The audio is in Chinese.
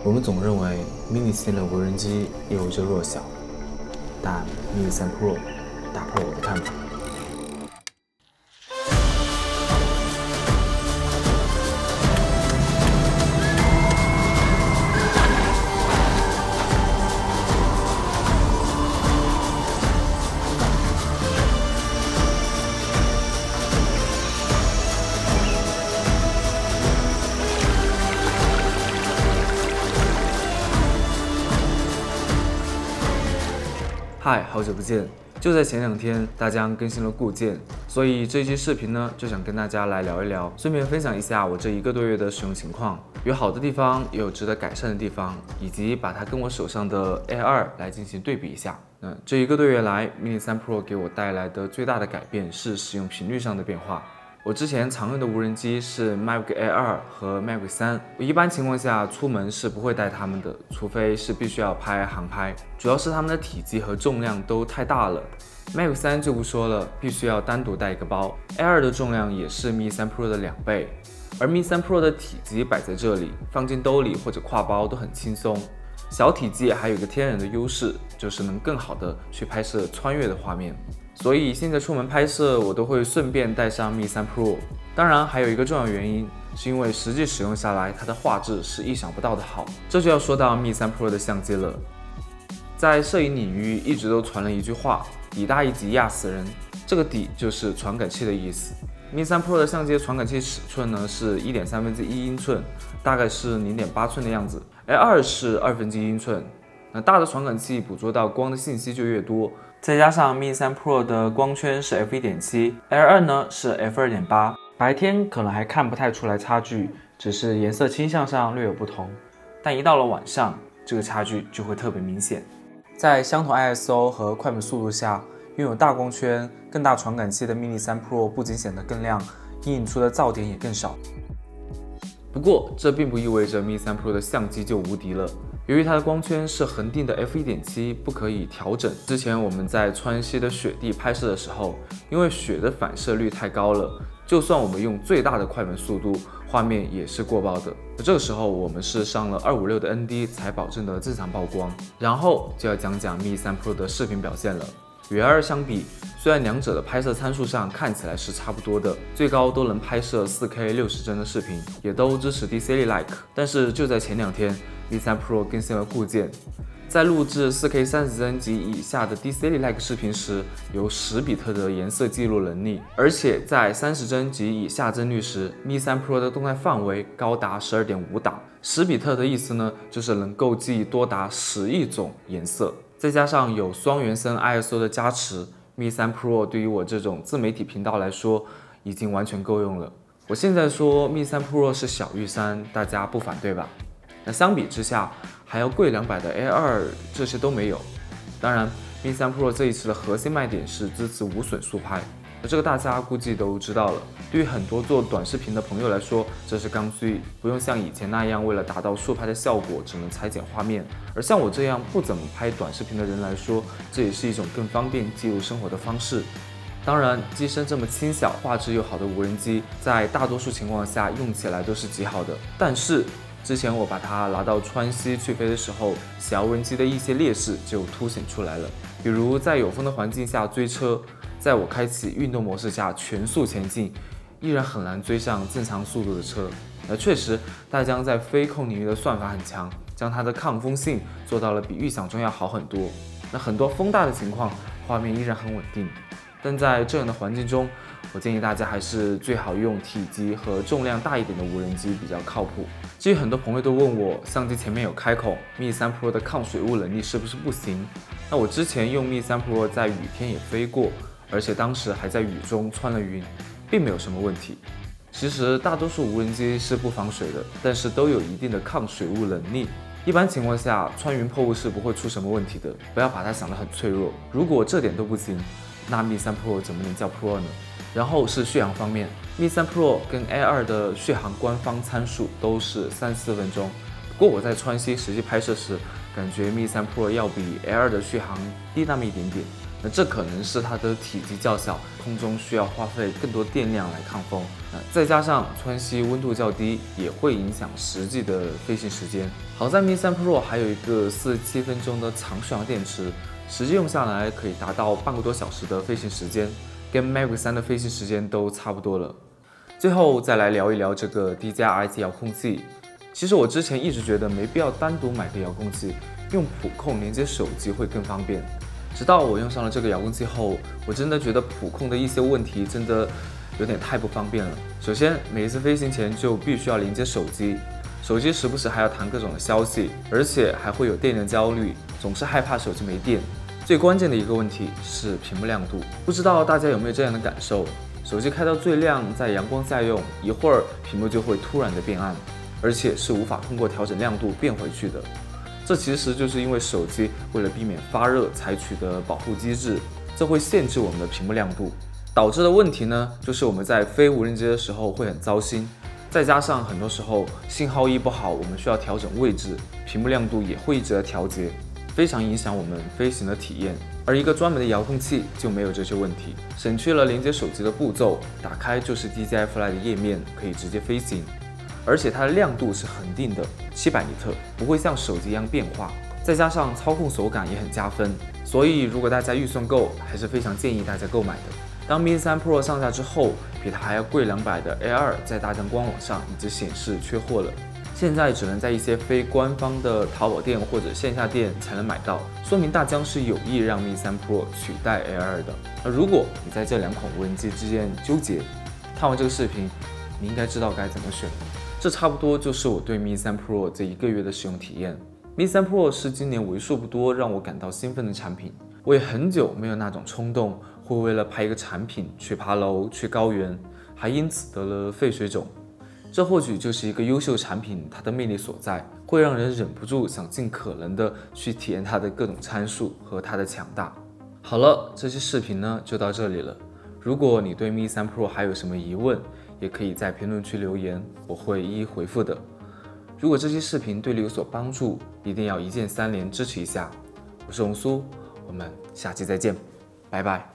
我们总认为 Mini 系列无人机有着弱小，但 Mini 3 Pro 打破了我的看法。嗨，好久不见！就在前2天，大疆更新了固件，所以这期视频呢，就想跟大家来聊一聊，顺便分享一下我这1个多月的使用情况，有好的地方，也有值得改善的地方，以及把它跟我手上的 A2 来进行对比一下。这1个多月来 ，Mini 3 Pro 给我带来的最大的改变是使用频率上的变化。我之前常用的无人机是 Mavic Air 和 Mavic 3，我一般情况下出门是不会带它们的，除非是必须要拍航拍，主要是它们的体积和重量都太大了。Mavic 3就不说了，必须要单独带一个包。Air 的重量也是 Mini 3 Pro 的2倍，而 Mini 3 Pro 的体积摆在这里，放进兜里或者挎包都很轻松。小体积还有一个天然的优势，就是能更好的去拍摄穿越的画面。所以现在出门拍摄，我都会顺便带上 Mini 3 Pro。当然，还有一个重要原因，是因为实际使用下来，它的画质是意想不到的好。这就要说到 Mini 3 Pro 的相机了。在摄影领域，一直都传了一句话：“底大一级压死人。”这个底就是传感器的意思。Mini 3 Pro 的相机传感器尺寸呢是1.1/3英寸，大概是0.8寸的样子。A2 是1/2英寸。那大的传感器捕捉到光的信息就越多。再加上 Mini 3 Pro 的光圈是 f1.7，Air 2呢是 f2.8，白天可能还看不太出来差距，只是颜色倾向上略有不同。但一到了晚上，这个差距就会特别明显。在相同 ISO 和快门速度下，拥有大光圈、更大传感器的 Mini 3 Pro 不仅显得更亮，阴影出的噪点也更少。不过，这并不意味着 Mini 3 Pro 的相机就无敌了。由于它的光圈是恒定的 f1.7， 不可以调整。之前我们在川西的雪地拍摄的时候，因为雪的反射率太高了，就算我们用最大的快门速度，画面也是过曝的。这个时候我们是上了256的 ND 才保证的正常曝光。然后就要讲讲 Mini 3 Pro 的视频表现了。与 Air 相比，虽然两者的拍摄参数上看起来是差不多的，最高都能拍摄 4K 60帧的视频，也都支持 DCD Like， 但是就在前2天，Mini 3 Pro 更新了固件，在录制 4K 30帧及以下的 DCD Like 视频时，有10比特的颜色记录能力，而且在30帧及以下帧率时，Mini 3 Pro 的动态范围高达12.5档。10比特的意思呢，就是能够记忆多达10亿种颜色。再加上有双原生 ISO 的加持 ，Mini 3 Pro 对于我这种自媒体频道来说，已经完全够用了。我现在说 Mini 3 Pro 是小玉山，大家不反对吧？那相比之下，还要贵200的 A2 这些都没有。当然 ，Mini 3 Pro 这一次的核心卖点是支持无损速拍，这个大家估计都知道了。对于很多做短视频的朋友来说，这是刚需，不用像以前那样为了达到速拍的效果，只能裁剪画面。而像我这样不怎么拍短视频的人来说，这也是一种更方便记录生活的方式。当然，机身这么轻小、画质又好的无人机，在大多数情况下用起来都是极好的。但是，之前我把它拿到川西去飞的时候，小无人机的一些劣势就凸显出来了。比如在有风的环境下追车，在我开启运动模式下全速前进，依然很难追上正常速度的车。确实，大疆在飞控领域的算法很强，将它的抗风性做到了比预想中要好很多。很多风大的情况，画面依然很稳定。但在这样的环境中，我建议大家还是最好用体积和重量大一点的无人机比较靠谱。至于很多朋友都问我，相机前面有开孔 ，Mini 3 Pro 的抗水雾能力是不是不行？那我之前用 Mini 3 Pro 在雨天也飞过，而且当时还在雨中穿了云，并没有什么问题。其实大多数无人机是不防水的，但是都有一定的抗水雾能力。一般情况下，穿云破雾是不会出什么问题的，不要把它想得很脆弱。如果这点都不行，那 Mini 3 Pro 怎么能叫 Pro 呢？然后是续航方面 ，Mini 3 Pro 跟 A2 的续航官方参数都是3-4分钟。不过我在川西实际拍摄时，感觉 Mini 3 Pro 要比 A2 的续航低那么一点点。那这可能是它的体积较小，空中需要花费更多电量来抗风。再加上川西温度较低，也会影响实际的飞行时间。好在 Mini 3 Pro 还有一个47分钟的长续航电池，实际用下来可以达到半个多小时的飞行时间，跟 Mavic 3的飞行时间都差不多了。最后再来聊一聊这个 DJI IT 遥控器。其实我之前一直觉得没必要单独买个遥控器，用普控连接手机会更方便。直到我用上了这个遥控器后，我真的觉得普控的一些问题真的有点太不方便了。首先，每一次飞行前就必须要连接手机，手机时不时还要弹各种的消息，而且还会有电量焦虑，总是害怕手机没电。最关键的一个问题是屏幕亮度，不知道大家有没有这样的感受？手机开到最亮，在阳光下用，一会儿屏幕就会突然的变暗，而且是无法通过调整亮度变回去的。这其实就是因为手机为了避免发热采取的保护机制，这会限制我们的屏幕亮度。导致的问题呢，就是我们在飞无人机的时候会很糟心，再加上很多时候信号一不好，我们需要调整位置，屏幕亮度也会一直在调节，非常影响我们飞行的体验。而一个专门的遥控器就没有这些问题，省去了连接手机的步骤，打开就是 DJI Fly 的页面，可以直接飞行。而且它的亮度是恒定的700尼特，不会像手机一样变化，再加上操控手感也很加分，所以如果大家预算够，还是非常建议大家购买的。当 Mini 3 Pro 上架之后，比它还要贵200的 A2 在大疆官网上已经显示缺货了，现在只能在一些非官方的淘宝店或者线下店才能买到，说明大疆是有意让 Mini 3 Pro 取代 A2 的。而如果你在这两款无人机之间纠结，看完这个视频，你应该知道该怎么选。这差不多就是我对 Mini 3 Pro 这1个月的使用体验。Mini 3 Pro 是今年为数不多让我感到兴奋的产品，我也很久没有那种冲动，会为了拍一个产品去爬楼、去高原，还因此得了肺水肿。这或许就是一个优秀产品它的魅力所在，会让人忍不住想尽可能的去体验它的各种参数和它的强大。好了，这期视频呢就到这里了。如果你对 Mini 3 Pro 还有什么疑问，也可以在评论区留言，我会一一回复的。如果这期视频对你有所帮助，一定要一键3连支持一下。我是红苏，我们下期再见，拜拜。